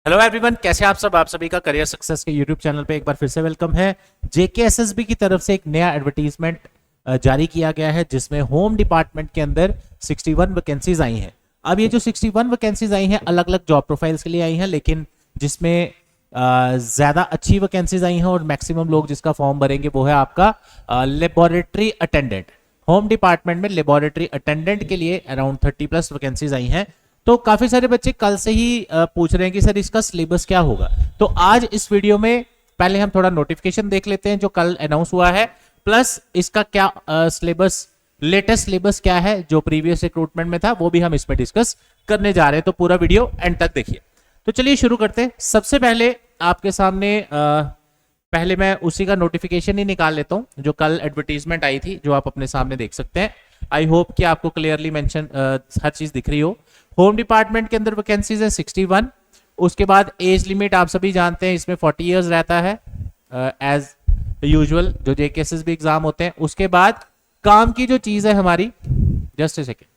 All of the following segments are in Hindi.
हेलो एवरीवन, कैसे आप सब। आप सभी का करियर सक्सेस के यूट्यूब चैनल पे एक बार फिर से वेलकम है। जेकेएसएसबी की तरफ से एक नया एडवर्टीजमेंट जारी किया गया है जिसमें होम डिपार्टमेंट के अंदर 61 वैकेंसीज आई हैं। अब ये जो 61 वैकेंसीज आई हैं अलग अलग जॉब प्रोफाइल्स के लिए आई हैं, लेकिन जिसमें ज्यादा अच्छी वैकेंसीज आई हैं और मैक्सिमम लोग जिसका फॉर्म भरेंगे वो है आपका लेबोरेटरी अटेंडेंट। होम डिपार्टमेंट में लेबोरेटरी अटेंडेंट के लिए अराउंड 30+ वैकेंसीज आई हैं। तो काफी सारे बच्चे कल से ही पूछ रहे हैं कि सर इसका सिलेबस क्या होगा। तो आज इस वीडियो में पहले हम थोड़ा नोटिफिकेशन देख लेते हैं जो कल अनाउंस हुआ है, प्लस इसका क्या सिलेबस, लेटेस्ट सिलेबस क्या है जो प्रीवियस रिक्रूटमेंट में था वो भी हम इसमें डिस्कस करने जा रहे हैं। तो पूरा वीडियो एंड तक देखिए। तो चलिए शुरू करते हैं। सबसे पहले आपके सामने पहले मैं उसी का नोटिफिकेशन ही निकाल लेता हूं जो कल एडवर्टीजमेंट आई थी, जो आप अपने सामने देख सकते हैं। आई होप कि आपको क्लियरली मेंशन हर चीज दिख रही हो। होम डिपार्टमेंट के अंदर वैकेंसीज है 61। उसके बाद एज लिमिट आप सभी जानते हैं इसमें 40 इयर्स रहता है एज यूजुअल जो जेकेएसएसबी एग्जाम होते हैं। उसके बाद काम की जो चीज है हमारी, जस्ट ए सेकेंड,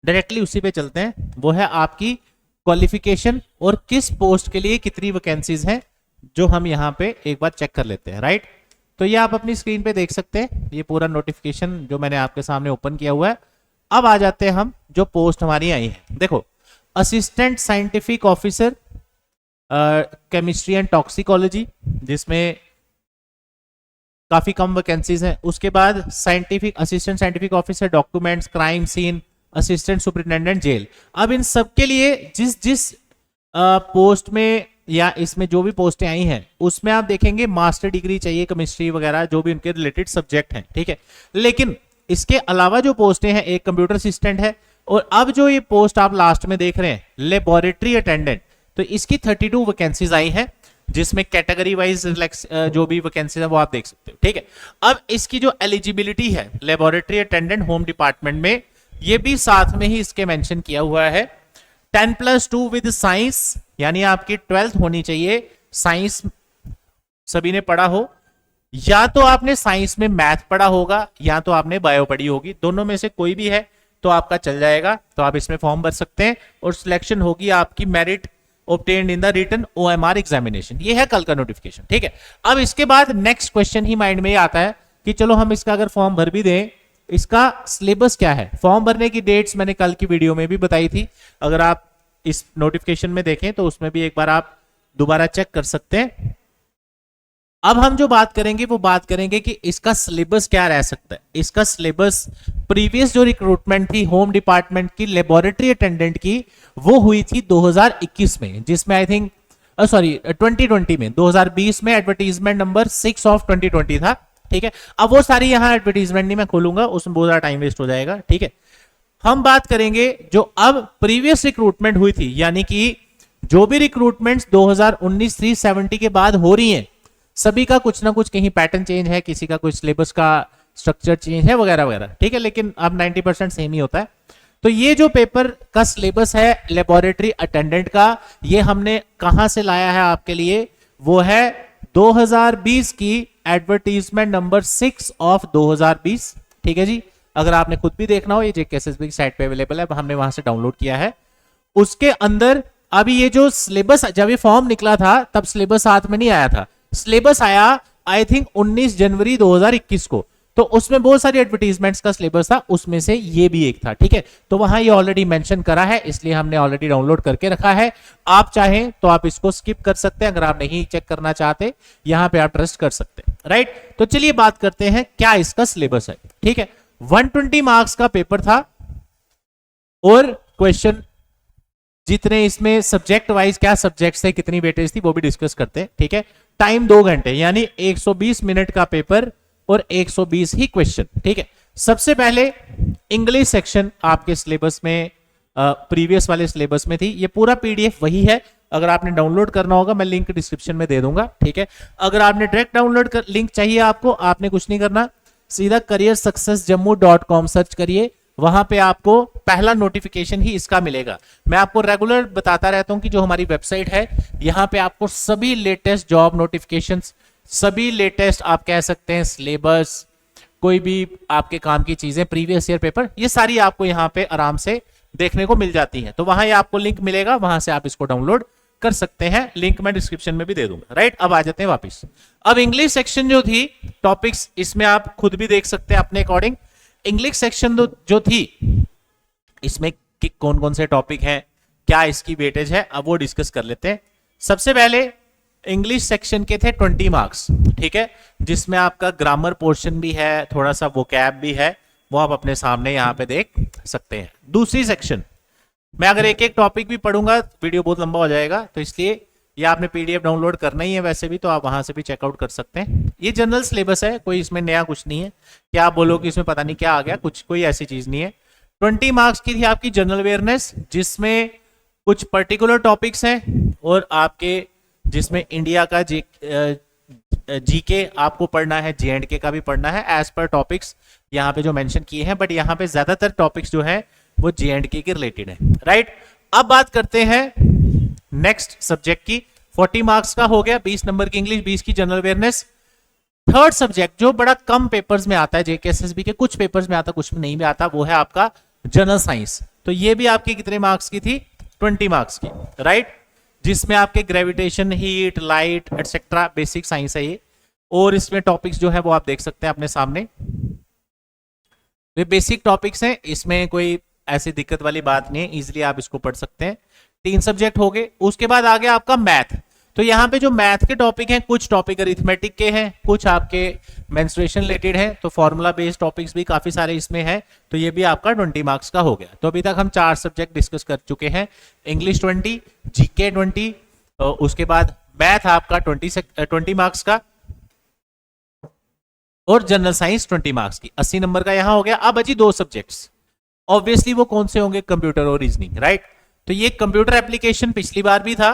डायरेक्टली उसी पे चलते हैं। वो है आपकी क्वालिफिकेशन और किस पोस्ट के लिए कितनी वैकेंसीज हैं, जो हम यहाँ पे एक बार चेक कर लेते हैं। राइट, तो ये आप अपनी स्क्रीन पे देख सकते हैं, ये पूरा नोटिफिकेशन जो मैंने आपके सामने ओपन किया हुआ है। अब आ जाते हैं हम जो पोस्ट हमारी आई है। देखो, assistant scientific officer chemistry and toxicology, जिसमें काफी कम वैकेंसीज हैं। उसके बाद scientific assistant scientific officer documents, crime scene, assistant superintendent jail. अब इन सब के लिए जिस जिस पोस्ट में या इसमें जो भी पोस्टें आई हैं उसमें आप देखेंगे मास्टर डिग्री चाहिए केमिस्ट्री वगैरह, जो भी उनके रिलेटेड सब्जेक्ट हैं। ठीक है, लेकिन इसके अलावा जो पोस्टें हैं, एक कंप्यूटर असिस्टेंट है, और अब जो ये पोस्ट आप लास्ट में देख रहे हैं लेबोरेटरी अटेंडेंट, तो इसकी 32 वैकेंसीज आई हैं, जिसमें कैटेगरी वाइज जो भी वैकेंसीज है वो आप देख सकते हो। ठीक है, अब इसकी जो एलिजिबिलिटी है लेबोरेटरी अटेंडेंट होम डिपार्टमेंट में, ये भी साथ में ही इसके मेंशन किया हुआ है। 10+2 विद साइंस, यानी आपकी 12th होनी चाहिए, साइंस सभी ने पढ़ा हो, या तो आपने साइंस में मैथ पढ़ा होगा या तो आपने बायो पढ़ी होगी, दोनों में से कोई भी है तो आपका चल जाएगा। तो आप इसमें फॉर्म भर सकते हैं और सिलेक्शन होगी आपकी merit obtained in the written OMR examination. ये है कल का नोटिफिकेशन। ठीक है, अब इसके बाद नेक्स्ट क्वेश्चन ही माइंड में आता है कि चलो हम इसका अगर फॉर्म भर भी दें, इसका सिलेबस क्या है। फॉर्म भरने की डेट्स मैंने कल की वीडियो में भी बताई थी, अगर आप इस नोटिफिकेशन में देखें तो उसमें भी एक बार आप दोबारा चेक कर सकते हैं। अब हम जो बात करेंगे वो बात करेंगे कि इसका सिलेबस क्या रह सकता है। इसका सिलेबस प्रीवियस जो रिक्रूटमेंट थी होम डिपार्टमेंट की लेबोरेटरी अटेंडेंट की, वो हुई थी 2021 में, जिसमें आई थिंक 2020 में, 2020 में एडवर्टीजमेंट नंबर 6 ऑफ 2020 था। ठीक है, अब वो सारी यहाँ एडवर्टीजमेंट नहीं मैं खोलूंगा, उसमें बहुत ज्यादा टाइम वेस्ट हो जाएगा। ठीक है, हम बात करेंगे जो अब प्रीवियस रिक्रूटमेंट हुई थी, यानी कि जो भी रिक्रूटमेंट्स 2019 370 के बाद हो रही हैं, सभी का कुछ ना कुछ कहीं पैटर्न चेंज है, किसी का कुछ सिलेबस का स्ट्रक्चर चेंज है वगैरह वगैरह। ठीक है, लेकिन अब 90% सेम ही होता है। तो ये जो पेपर का सिलेबस है लेबोरेटरी अटेंडेंट का, ये हमने कहां से लाया है आपके लिए, वो है 2020 की एडवर्टीजमेंट नंबर 6 ऑफ 2020। ठीक है जी, अगर आपने खुद भी देखना हो, ये जेकेएसएसबी की साइट पे अवेलेबल है, हमने वहां से डाउनलोड किया है। उसके अंदर अभी ये जो सिलेबस, जब ये फॉर्म निकला था तब सिलेबस साथ में नहीं आया था, सिलेबस आया आई थिंक 19 जनवरी 2021 को। तो उसमें बहुत सारी एडवर्टीजमेंट्स का सिलेबस था, उसमें से ये भी एक था। ठीक है, तो वहां ये ऑलरेडी मेंशन करा है, इसलिए हमने ऑलरेडी डाउनलोड करके रखा है। आप चाहें तो आप इसको स्किप कर सकते हैं, अगर आप नहीं चेक करना चाहते, यहां पे आप ट्रस्ट कर सकते हैं। राइट, तो चलिए बात करते हैं क्या इसका सिलेबस है। ठीक है, 120 मार्क्स का पेपर था और क्वेश्चन जितने इसमें सब्जेक्ट वाइज क्या सब्जेक्ट्स थे, कितनी वेटेज थी, वो भी डिस्कस करते हैं। ठीक है, टाइम 2 घंटे, यानी 120 मिनट का पेपर और 120 ही क्वेश्चन। ठीक है, सबसे पहले इंग्लिश सेक्शन आपके सिलेबस में प्रीवियस वाले सिलेबस में थी। ये पूरा पीडीएफ वही है, अगर आपने डाउनलोड करना होगा मैं लिंक डिस्क्रिप्शन में दे दूंगा। ठीक है, अगर आपने डायरेक्ट डाउनलोड कर लिंक चाहिए आपको, आपने कुछ नहीं करना, सीधा careersuccessjammu.com सर्च करिए, वहां पे आपको पहला नोटिफिकेशन ही इसका मिलेगा। मैं आपको रेगुलर बताता रहता हूं कि जो हमारी वेबसाइट है, यहां पे आपको सभी लेटेस्ट जॉब नोटिफिकेशंस, सभी लेटेस्ट आप कह सकते हैं सिलेबस, कोई भी आपके काम की चीजें, प्रीवियस ईयर पेपर, ये सारी आपको यहाँ पे आराम से देखने को मिल जाती हैं। तो वहां ये आपको लिंक मिलेगा, वहां से आप इसको डाउनलोड कर सकते हैं, लिंक मैं डिस्क्रिप्शन में भी दे दूंगा, राइट। अब आ जाते हैं वापस। अब इंग्लिश सेक्शन जो थी टॉपिक्स, इसमें आप खुद भी देख सकते हैं अपने अकॉर्डिंग। इंग्लिश सेक्शन जो थी इसमें कौन कौन से टॉपिक हैं, क्या इसकी वेटेज है, अब वो डिस्कस कर लेते हैं। सबसे पहले इंग्लिश सेक्शन के थे 20 मार्क्स, ठीक है, जिसमें आपका ग्रामर पोर्शन भी है, थोड़ा सा वोकैब भी है, वो आप अपने सामने यहाँ पे देख सकते हैं। दूसरी सेक्शन मैं अगर एक एक टॉपिक भी पढ़ूंगा वीडियो बहुत लंबा हो जाएगा, तो इसलिए ये आपने पीडीएफ डाउनलोड करना ही है, वैसे भी तो आप वहां से भी चेकआउट कर सकते हैं। ये जनरल सिलेबस है, कोई इसमें नया कुछ नहीं है कि आप बोलो कि इसमें पता नहीं क्या आ गया, कुछ कोई ऐसी चीज नहीं है। 20 मार्क्स की थी आपकी जनरल अवेयरनेस, जिसमें कुछ पर्टिकुलर टॉपिक्स हैं और आपके जिसमें इंडिया का जीके आपको पढ़ना है, जेएंडके का भी पढ़ना है एज पर टॉपिक्स यहाँ पे जो मेंशन किए हैं, बट यहाँ पे ज्यादातर टॉपिक्स जो है वो जेएंडके के रिलेटेड है, राइट। अब बात करते हैं नेक्स्ट सब्जेक्ट की। 40 मार्क्स का हो गया, 20 नंबर की इंग्लिश, 20 की जनरल अवेयरनेस। थर्ड सब्जेक्ट जो बड़ा कम पेपर्स में आता है, जेकेएसएसबी के कुछ पेपर्स में आता, कुछ में नहीं भी आता, वो है आपका जनरल साइंस। तो ये भी आपकी कितने मार्क्स की थी? 20 मार्क्स की, राइट, जिसमें आपके gravitation, heat, light etcetera basic science है ये। और इसमें टॉपिक्स जो है वो आप देख सकते हैं अपने सामने, ये बेसिक टॉपिक्स हैं, इसमें कोई ऐसी दिक्कत वाली बात नहीं है, इजीली आप इसको पढ़ सकते हैं। 3 सब्जेक्ट हो गए। उसके बाद आ गया आपका मैथ। तो यहाँ पे जो मैथ के टॉपिक हैं, कुछ टॉपिक अरिथमेटिक के हैं, कुछ आपके मेंस्ट्रुएशन रिलेटेड है, तो फॉर्मूला बेस्ड टॉपिक्स भी काफी सारे इसमें हैं, तो ये भी आपका 20 मार्क्स का हो गया। तो अभी तक हम 4 सब्जेक्ट डिस्कस कर चुके हैं, इंग्लिश 20, जीके 20, उसके बाद मैथ आपका 20 मार्क्स का, और जनरल साइंस 20 मार्क्स की, 80 नंबर का यहां हो गया। अब अजी 2 सब्जेक्ट्स, ऑब्वियसली वो कौन से होंगे? कंप्यूटर और रीजनिंग, राइट। तो ये कंप्यूटर एप्लीकेशन पिछली बार भी था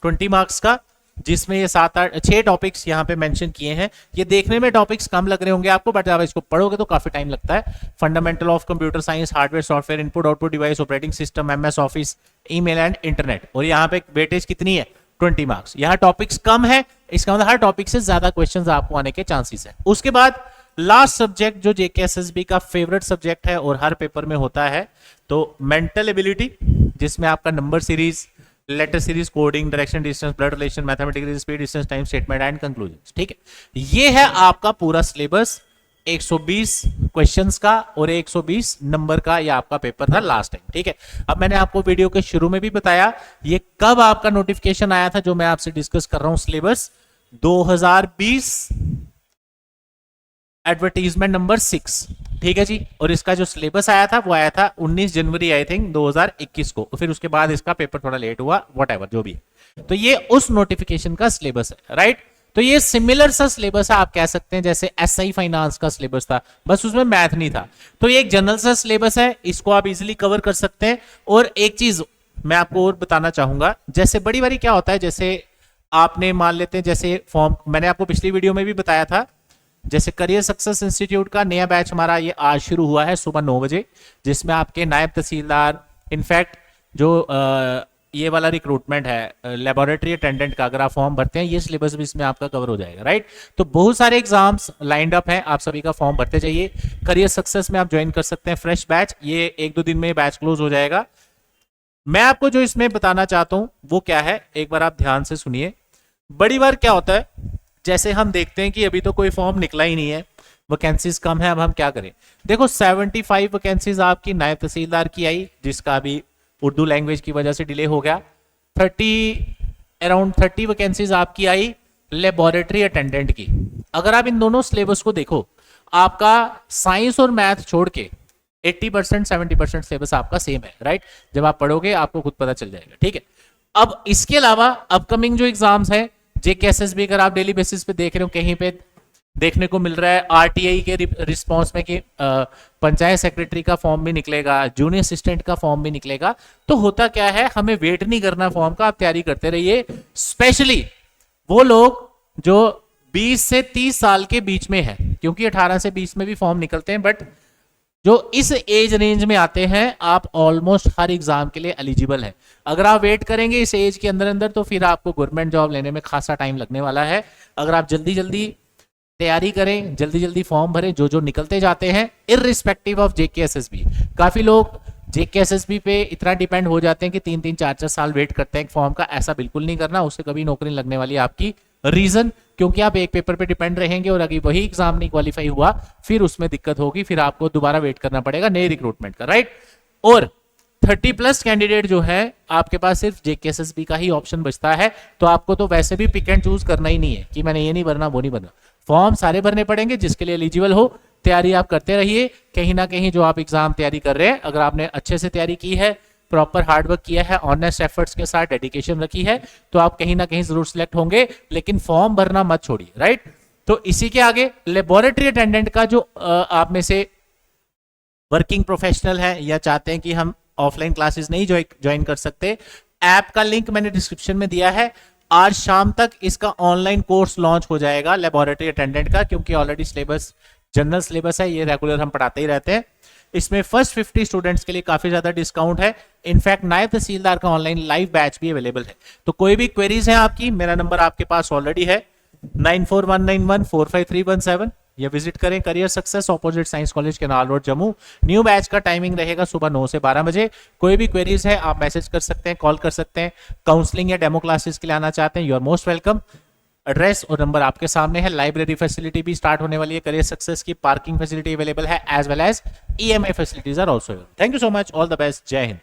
20 मार्क्स का, जिसमें ये 6 टॉपिक्स यहाँ पे मेंशन किए हैं। ये देखने में टॉपिक्स कम लग रहे होंगे आपको, बट आप इसको पढ़ोगे तो काफी टाइम लगता है। Fundamental of computer science, hardware software, input output device, operating system, MS office, email and internet, और यहाँ पे वेटेज कितनी है? 20 मार्क्स। यहाँ टॉपिक्स कम है, इसका मतलब हर टॉपिक से ज्यादा क्वेश्चंस आपको आने के चांसेस है। उसके बाद लास्ट सब्जेक्ट जो जेकेएसएसबी का फेवरेट सब्जेक्ट है और हर पेपर में होता है, तो मेंटल एबिलिटी, जिसमें आपका number series, letter series, coding, direction, distance, blood relation, mathematical speed, distance, time statement and conclusion, ठीक है। ये है आपका पूरा सिलेबस, 120 क्वेश्चंस का और 120 नंबर का ये आपका पेपर था लास्ट टाइम, ठीक है। अब मैंने आपको वीडियो के शुरू में भी बताया ये कब आपका नोटिफिकेशन आया था, जो मैं आपसे डिस्कस कर रहा हूं सिलेबस, 2020 एडवर्टीजमेंट नंबर 6, ठीक है जी। और इसका जो सिलेबस आया था वो आया था 19 जनवरी आई थिंक 2021 को, फिर उसके बाद इसका पेपर थोड़ा लेट हुआ, व्हाटएवर जो भी। तो ये उस नोटिफिकेशन का सिलेबस है, राइट। तो ये सिमिलर सा सिलेबस है, आप कह सकते हैं जैसे एसआई फाइनेंस का सिलेबस था, बस उसमें मैथ नहीं था। तो ये एक जनरल सा सिलेबस है, इसको आप इजिली कवर कर सकते हैं। और एक चीज मैं आपको और बताना चाहूंगा, जैसे बड़ी बारी क्या होता है, जैसे आपने मान लेते हैं, जैसे फॉर्म मैंने आपको पिछली वीडियो में भी बताया था, जैसे करियर सक्सेस इंस्टीट्यूट का नया बैच हमारा ये आज शुरू हुआ है सुबह 9 बजे, जिसमें आपके नायब तहसीलदार, इनफैक्ट जो ये वाला रिक्रूटमेंट है लेबोरेटरी अटेंडेंट का, अगर आप फॉर्म भरते हैं ये सिलेबस भी इसमें आपका कवर हो जाएगा, राइट। तो बहुत सारे एग्जाम्स लाइंड अप हैं, आप सभी का फॉर्म भरते जाइए। करियर सक्सेस में आप ज्वाइन कर सकते हैं फ्रेश बैच, ये 1-2 दिन में बैच क्लोज हो जाएगा। मैं आपको जो इसमें बताना चाहता हूं वो क्या है, एक बार आप ध्यान से सुनिए। बड़ी बार क्या होता है, जैसे हम देखते हैं कि अभी तो कोई फॉर्म निकला ही नहीं है, वैकेंसीज कम है, अब हम क्या करें। देखो 75 वैकेंसीज आपकी नायब तहसीलदार की आई, जिसका अभी उर्दू लैंग्वेज की वजह से डिले हो गया। अराउंड 30 वैकेंसीज आपकी आई लेबोरेटरी अटेंडेंट की। अगर आप इन दोनों सिलेबस को देखो, आपका साइंस और मैथ छोड़ के 80% 70% सिलेबस आपका सेम है, राइट। जब आप पढ़ोगे आपको खुद पता चल जाएगा, ठीक है। अब इसके अलावा अपकमिंग जो एग्जाम्स है जेकेएसएसबी, अगर आप डेली बेसिस पे देख रहे हो, कहीं पे देखने को मिल रहा है आरटीआई के रिस्पांस में कि पंचायत सेक्रेटरी का फॉर्म भी निकलेगा, जूनियर असिस्टेंट का फॉर्म भी निकलेगा। तो होता क्या है, हमें वेट नहीं करना फॉर्म का, आप तैयारी करते रहिए। स्पेशली वो लोग जो 20 से 30 साल के बीच में है, क्योंकि 18 से 20 में भी फॉर्म निकलते हैं, बट जो इस एज रेंज में आते हैं, आप ऑलमोस्ट हर एग्जाम के लिए एलिजिबल है। अगर आप वेट करेंगे इस एज के अंदर अंदर, तो फिर आपको गवर्नमेंट जॉब लेने में खासा टाइम लगने वाला है। अगर आप जल्दी जल्दी तैयारी करें, जल्दी जल्दी फॉर्म भरें, जो जो निकलते जाते हैं इररिस्पेक्टिव ऑफ जेकेएसएसबी। काफी लोग जेकेएसएसबी पे इतना डिपेंड हो जाते हैं कि 3-3 4-4 साल वेट करते हैं फॉर्म का, ऐसा बिल्कुल नहीं करना, उससे कभी नौकरी नहीं लगने वाली है आपकी। रीजन, क्योंकि आप एक पेपर पे डिपेंड रहेंगे और अगर वही एग्जाम नहीं क्वालिफाई हुआ फिर उसमें दिक्कत होगी, फिर आपको दोबारा वेट करना पड़ेगा नए रिक्रूटमेंट का, राइट। और 30+ कैंडिडेट जो है आपके पास सिर्फ जेकेएसएसबी का ही ऑप्शन बचता है, तो आपको तो वैसे भी पिक एंड चूज करना ही नहीं है कि मैंने ये नहीं भरना वो नहीं भरना, फॉर्म सारे भरने पड़ेंगे जिसके लिए एलिजिबल हो। तैयारी आप करते रहिए, कहीं ना कहीं जो आप एग्जाम तैयारी कर रहे हैं, अगर आपने अच्छे से तैयारी की है, प्रॉपर हार्डवर्क किया है, ऑनेस्ट एफर्ट्स के साथ डेडिकेशन रखी है, तो आप कहीं ना कहीं जरूर सिलेक्ट होंगे, लेकिन फॉर्म भरना मत छोड़िए, राइट। तो इसी के आगे लेबोरेटरी अटेंडेंट का जो आप में से वर्किंग प्रोफेशनल है या चाहते हैं कि हम ऑफलाइन क्लासेस नहीं ज्वाइन कर सकते, ऐप का लिंक मैंने डिस्क्रिप्शन में दिया है। आज शाम तक इसका ऑनलाइन कोर्स लॉन्च हो जाएगा लेबोरेटरी अटेंडेंट का, क्योंकि ऑलरेडी सिलेबस जनरल सिलेबस है, ये रेगुलर हम पढ़ाते ही रहते हैं। इसमें फर्स्ट 50 स्टूडेंट्स के लिए काफी ज्यादा डिस्काउंट है। इनफैक्ट नायब तहसीलदार का ऑनलाइन लाइव बैच भी अवेलेबल है। तो कोई भी क्वेरीज है आपकी, मेरा नंबर आपके पास ऑलरेडी है 9419145317, या विजिट करें career success opposite science college canal road Jammu. New batch का टाइमिंग रहेगा सुबह 9 से 12 बजे। कोई भी क्वेरीज है आप मैसेज कर सकते हैं, कॉल कर सकते हैं, काउंसलिंग या डेमो क्लासेस के लिए आना चाहते हैं, you are most welcome. Address और नंबर आपके सामने है। लाइब्रेरी फैसिलिटी भी स्टार्ट होने वाली है करियर सक्सेस की, पार्किंग फैसिलिटी अवेलेबल है, as well as EMI facilities are also. Thank you so much, all the best, जय हिंद।